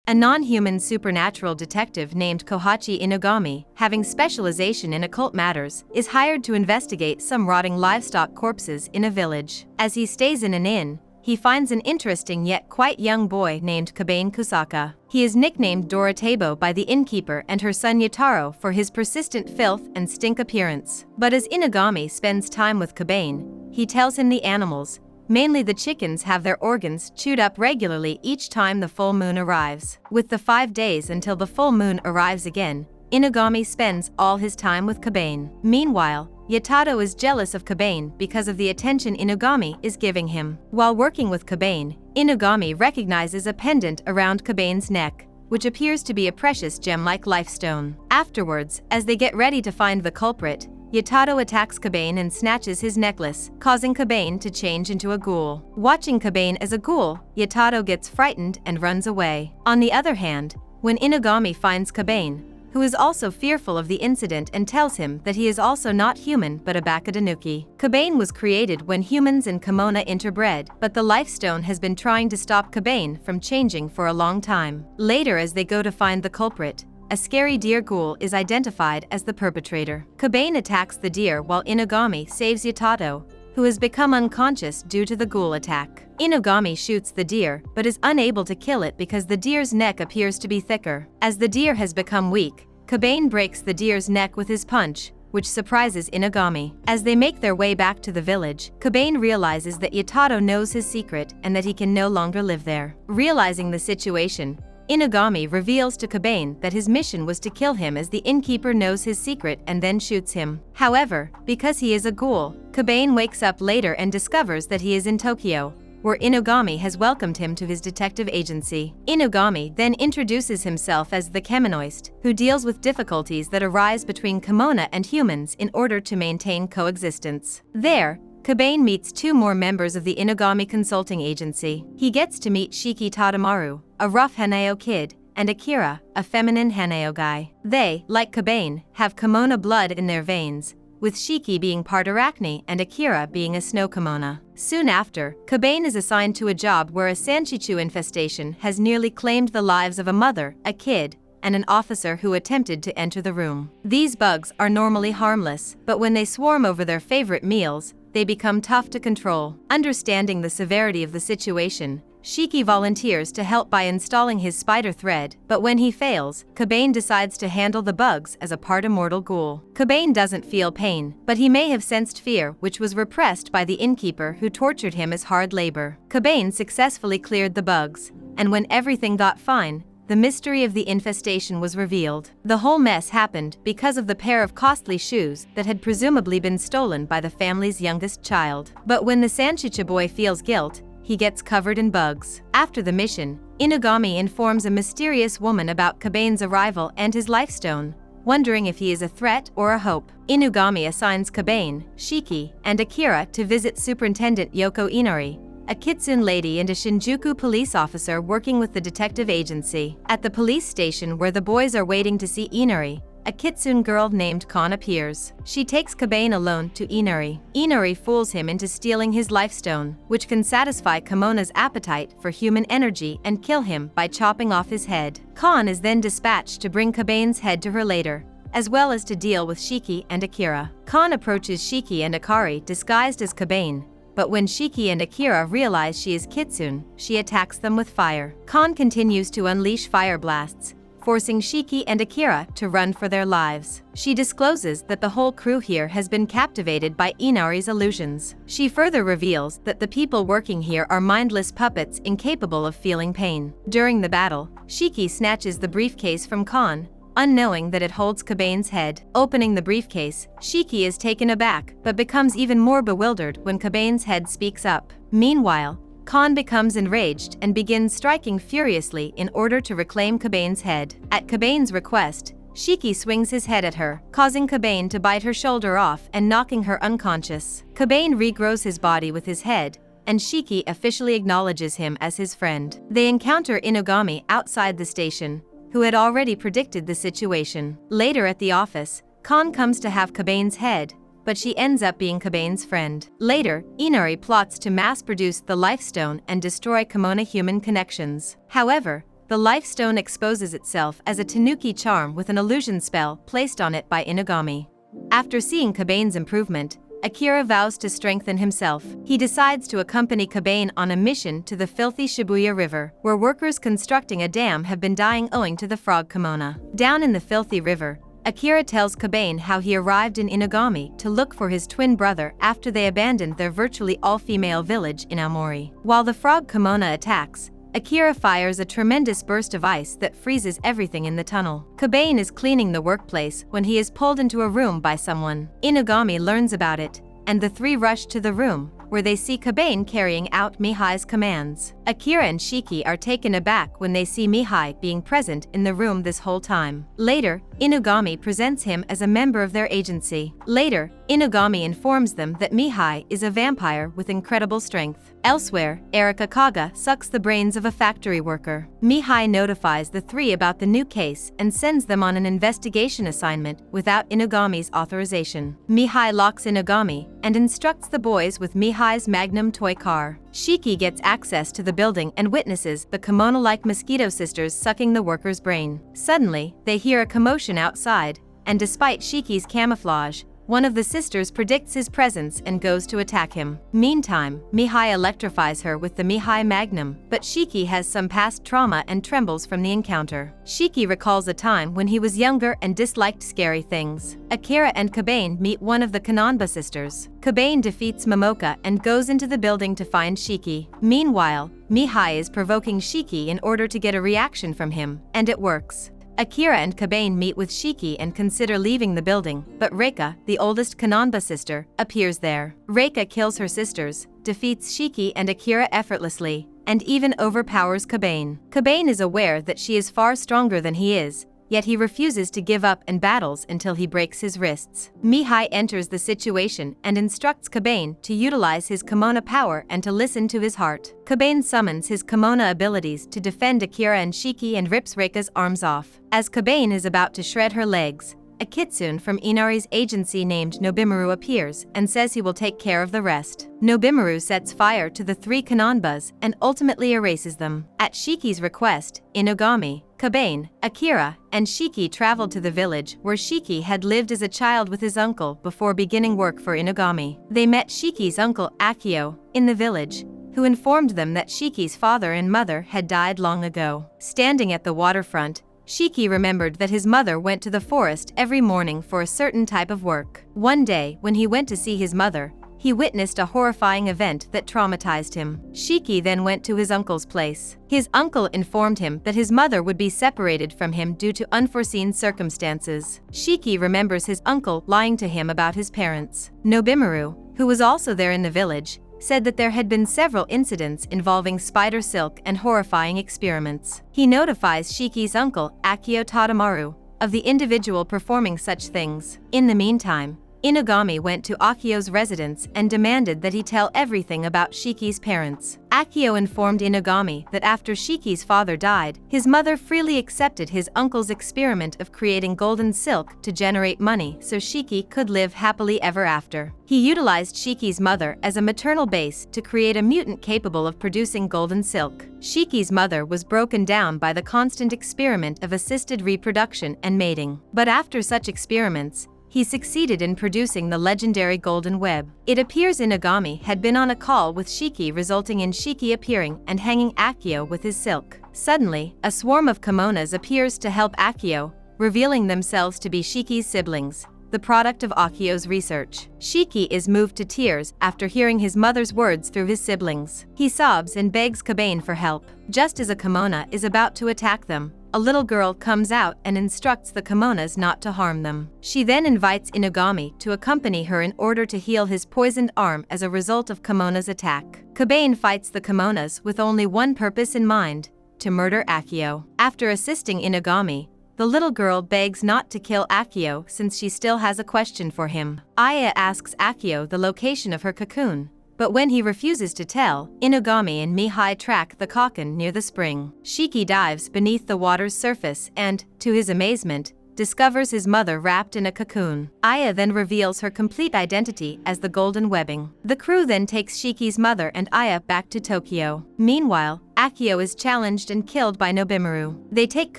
A non-human supernatural detective named Kohachi Inugami, having specialization in occult matters, is hired to investigate some rotting livestock corpses in a village. As he stays in an inn, he finds an interesting yet quite young boy named Kabane Kusaka. He is nicknamed Doratabo by the innkeeper and her son Yataro for his persistent filth and stink appearance. But as Inugami spends time with Kabane, he tells him the animals, mainly the chickens, have their organs chewed up regularly each time the full moon arrives. With the 5 days until the full moon arrives again, Inugami spends all his time with Kabane. Meanwhile, Yataro is jealous of Kabane because of the attention Inugami is giving him. While working with Kabane, Inugami recognizes a pendant around Kabane's neck, which appears to be a precious gem-like lifestone. Afterwards, as they get ready to find the culprit, Yataro attacks Kabane and snatches his necklace, causing Kabane to change into a ghoul. Watching Kabane as a ghoul, Yataro gets frightened and runs away. On the other hand, when Inugami finds Kabane, who is also fearful of the incident and tells him that he is also not human but a Bakadanuki. Kabane was created when humans and Kemono interbred, but the lifestone has been trying to stop Kabane from changing for a long time. Later, as they go to find the culprit, a scary deer ghoul is identified as the perpetrator. Kabane attacks the deer while Inugami saves Yatato, who has become unconscious due to the ghoul attack. Inugami shoots the deer but is unable to kill it because the deer's neck appears to be thicker. As the deer has become weak, Kabane breaks the deer's neck with his punch, which surprises Inugami. As they make their way back to the village, Kabane realizes that Yatato knows his secret and that he can no longer live there. Realizing the situation, Inugami reveals to Kabane that his mission was to kill him as the innkeeper knows his secret and then shoots him. However, because he is a ghoul, Kabane wakes up later and discovers that he is in Tokyo, where Inugami has welcomed him to his detective agency. Inugami then introduces himself as the Kemonoist, who deals with difficulties that arise between Kemono and humans in order to maintain coexistence. There, Kabane meets 2 more members of the Inugami consulting agency. He gets to meet Shiki Tadamaru, a rough Hanao kid, and Akira, a feminine Hanao guy. They, like Kabane, have Kemono blood in their veins, with Shiki being part Arachne and Akira being a snow Kemono. Soon after, Kabane is assigned to a job where a Sanchichu infestation has nearly claimed the lives of a mother, a kid, and an officer who attempted to enter the room. These bugs are normally harmless, but when they swarm over their favorite meals, they become tough to control. Understanding the severity of the situation, Shiki volunteers to help by installing his spider thread, but when he fails, Kabane decides to handle the bugs as a part immortal ghoul. Kabane doesn't feel pain, but he may have sensed fear, which was repressed by the innkeeper who tortured him as hard labor. Kabane successfully cleared the bugs, and when everything got fine, the mystery of the infestation was revealed. The whole mess happened because of the pair of costly shoes that had presumably been stolen by the family's youngest child. But when the Sanchicha boy feels guilt, he gets covered in bugs. After the mission, Inugami informs a mysterious woman about Kabane's arrival and his lifestone, wondering if he is a threat or a hope. Inugami assigns Kabane, Shiki, and Akira to visit Superintendent Yoko Inari, a kitsune lady and a Shinjuku police officer working with the detective agency. At the police station where the boys are waiting to see Inari, a kitsune girl named Kon appears. She takes Kabane alone to Inari. Inari fools him into stealing his lifestone, which can satisfy Kemono's appetite for human energy and kill him by chopping off his head. Kon is then dispatched to bring Kabane's head to her later, as well as to deal with Shiki and Akira. Kon approaches Shiki and Akari disguised as Kabane, but when Shiki and Akira realize she is Kitsune, she attacks them with fire. Kon continues to unleash fire blasts, forcing Shiki and Akira to run for their lives. She discloses that the whole crew here has been captivated by Inari's illusions. She further reveals that the people working here are mindless puppets incapable of feeling pain. During the battle, Shiki snatches the briefcase from Kon, unknowing that it holds Kabane's head. Opening the briefcase, Shiki is taken aback but becomes even more bewildered when Kabane's head speaks up. Meanwhile, Kon becomes enraged and begins striking furiously in order to reclaim Kabane's head. At Kabane's request, Shiki swings his head at her, causing Kabane to bite her shoulder off and knocking her unconscious. Kabane regrows his body with his head, and Shiki officially acknowledges him as his friend. They encounter Inugami outside the station, who had already predicted the situation. Later at the office, Kon comes to have Kabane's head, but she ends up being Kabane's friend. Later, Inari plots to mass-produce the Lifestone and destroy Kemono human connections. However, the life stone exposes itself as a tanuki charm with an illusion spell placed on it by Inugami. After seeing Kabane's improvement, Akira vows to strengthen himself. He decides to accompany Kabane on a mission to the filthy Shibuya River, where workers constructing a dam have been dying owing to the frog Kemono. Down in the filthy river, Akira tells Kabane how he arrived in Inugami to look for his twin brother after they abandoned their virtually all-female village in Aomori. While the frog Kemono attacks, Akira fires a tremendous burst of ice that freezes everything in the tunnel. Kabane is cleaning the workplace when he is pulled into a room by someone. Inugami learns about it, and the three rush to the room, where they see Kabane carrying out Mihai's commands. Akira and Shiki are taken aback when they see Mihai being present in the room this whole time. Later, Inugami presents him as a member of their agency. Later, Inugami informs them that Mihai is a vampire with incredible strength. Elsewhere, Arikakaga sucks the brains of a factory worker. Mihai notifies the three about the new case and sends them on an investigation assignment without Inugami's authorization. Mihai locks Inugami and instructs the boys with Mihai's Magnum toy car. Shiki gets access to the building and witnesses the Kemono-like mosquito sisters sucking the worker's brain. Suddenly, they hear a commotion outside, and despite Shiki's camouflage, one of the sisters predicts his presence and goes to attack him. Meantime, Mihai electrifies her with the Mihai Magnum, but Shiki has some past trauma and trembles from the encounter. Shiki recalls a time when he was younger and disliked scary things. Akira and Kabane meet one of the Kananba sisters. Kabane defeats Momoka and goes into the building to find Shiki. Meanwhile, Mihai is provoking Shiki in order to get a reaction from him, and it works. Akira and Kabane meet with Shiki and consider leaving the building, but Reika, the oldest Kananba sister, appears there. Reika kills her sisters, defeats Shiki and Akira effortlessly, and even overpowers Kabane. Kabane is aware that she is far stronger than he is, yet he refuses to give up and battles until he breaks his wrists. Mihai enters the situation and instructs Kabane to utilize his Kemono power and to listen to his heart. Kabane summons his Kemono abilities to defend Akira and Shiki and rips Reika's arms off. As Kabane is about to shred her legs, a kitsune from Inari's agency named Nobimaru appears and says he will take care of the rest. Nobimaru sets fire to the three Kananbas and ultimately erases them. At Shiki's request, Inugami, Kabane, Akira, and Shiki traveled to the village where Shiki had lived as a child with his uncle before beginning work for Inugami. They met Shiki's uncle Akio in the village, who informed them that Shiki's father and mother had died long ago. Standing at the waterfront, Shiki remembered that his mother went to the forest every morning for a certain type of work. One day, when he went to see his mother, he witnessed a horrifying event that traumatized him. Shiki then went to his uncle's place. His uncle informed him that his mother would be separated from him due to unforeseen circumstances. Shiki remembers his uncle lying to him about his parents. Nobimaru, who was also there in the village, said that there had been several incidents involving spider silk and horrifying experiments. He notifies Shiki's uncle, Akio Tadamaru, of the individual performing such things. In the meantime, Inugami went to Akio's residence and demanded that he tell everything about Shiki's parents. Akio informed Inugami that after Shiki's father died, his mother freely accepted his uncle's experiment of creating golden silk to generate money so Shiki could live happily ever after. He utilized Shiki's mother as a maternal base to create a mutant capable of producing golden silk. Shiki's mother was broken down by the constant experiment of assisted reproduction and mating. But after such experiments, he succeeded in producing the legendary golden web. It appears Inugami had been on a call with Shiki, resulting in Shiki appearing and hanging Akio with his silk. Suddenly, a swarm of Kemonos appears to help Akio, revealing themselves to be Shiki's siblings, the product of Akio's research. Shiki is moved to tears after hearing his mother's words through his siblings. He sobs and begs Kabane for help. Just as a Kemono is about to attack them, a little girl comes out and instructs the Kemonos not to harm them. She then invites Inugami to accompany her in order to heal his poisoned arm as a result of Kemono's attack. Kabane fights the Kemonos with only one purpose in mind: to murder Akio. After assisting Inugami, the little girl begs not to kill Akio since she still has a question for him. Aya asks Akio the location of her cocoon, but when he refuses to tell, Inugami and Mihai track the cocoon near the spring. Shiki dives beneath the water's surface and, to his amazement, discovers his mother wrapped in a cocoon. Aya then reveals her complete identity as the Golden Webbing. The crew then takes Shiki's mother and Aya back to Tokyo. Meanwhile, Akio is challenged and killed by Nobimaru. They take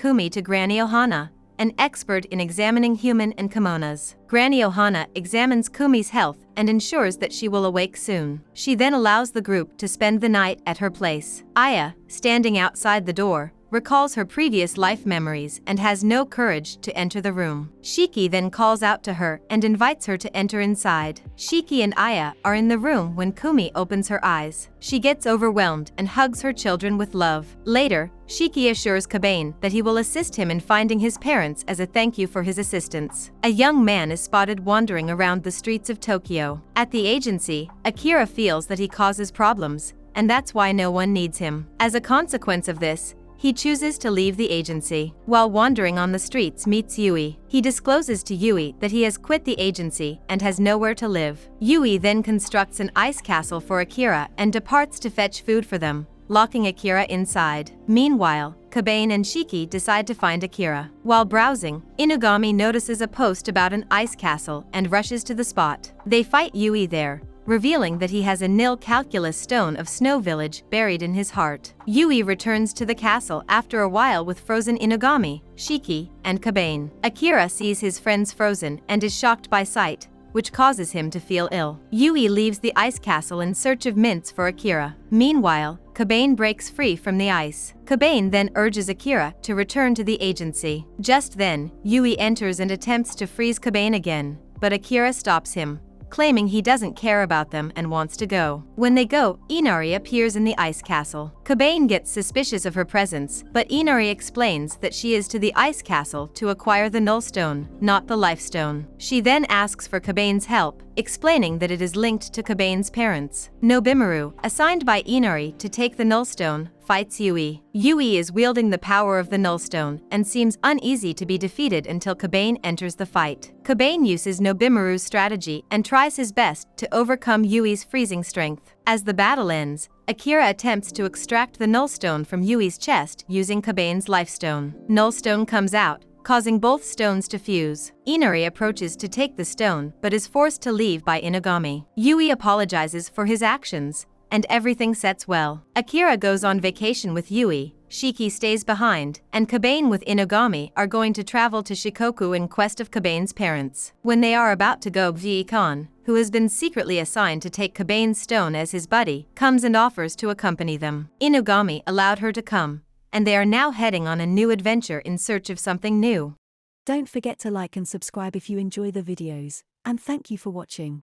Kumi to Granny Ohana, an expert in examining human and kimonos. Granny Ohana examines Kumi's health and ensures that she will awake soon. She then allows the group to spend the night at her place. Aya, standing outside the door, recalls her previous life memories and has no courage to enter the room. Shiki then calls out to her and invites her to enter inside. Shiki and Aya are in the room when Kumi opens her eyes. She gets overwhelmed and hugs her children with love. Later, Shiki assures Kabane that he will assist him in finding his parents as a thank you for his assistance. A young man is spotted wandering around the streets of Tokyo. At the agency, Akira feels that he causes problems, and that's why no one needs him. As a consequence of this, he chooses to leave the agency. While wandering on the streets meets Yui. He discloses to Yui that he has quit the agency and has nowhere to live. Yui then constructs an ice castle for Akira and departs to fetch food for them, locking Akira inside. Meanwhile, Kabane and Shiki decide to find Akira. While browsing, Inugami notices a post about an ice castle and rushes to the spot. They fight Yui there, revealing that he has a nil calculus stone of Snow Village buried in his heart. Yui returns to the castle after a while with frozen Inugami, Shiki, and Kabane. Akira sees his friends frozen and is shocked by sight, which causes him to feel ill. Yui leaves the ice castle in search of mints for Akira. Meanwhile, Kabane breaks free from the ice. Kabane then urges Akira to return to the agency. Just then, Yui enters and attempts to freeze Kabane again, but Akira stops him, claiming he doesn't care about them and wants to go. When they go, Inari appears in the ice castle. Kabane gets suspicious of her presence, but Inari explains that she is to the ice castle to acquire the Null Stone, not the Life Stone. She then asks for Kabane's help, explaining that it is linked to Kabane's parents. Nobimaru, assigned by Inari to take the Null Stone, fights Yui. Yui is wielding the power of the Null Stone and seems uneasy to be defeated until Kabane enters the fight. Kabane uses Nobimaru's strategy and tries his best to overcome Yui's freezing strength. As the battle ends, Akira attempts to extract the Null Stone from Yui's chest using Kabane's Life Stone. Null Stone comes out, causing both stones to fuse. Inari approaches to take the stone but is forced to leave by Inugami. Yui apologizes for his actions, and everything sets well. Akira goes on vacation with Yui, Shiki stays behind, and Kabane with Inugami are going to travel to Shikoku in quest of Kabane's parents. When they are about to go, Khan, who has been secretly assigned to take Kabane's stone as his buddy, comes and offers to accompany them. Inugami allowed her to come, and they are now heading on a new adventure in search of something new. Don't forget to like and subscribe if you enjoy the videos, and thank you for watching.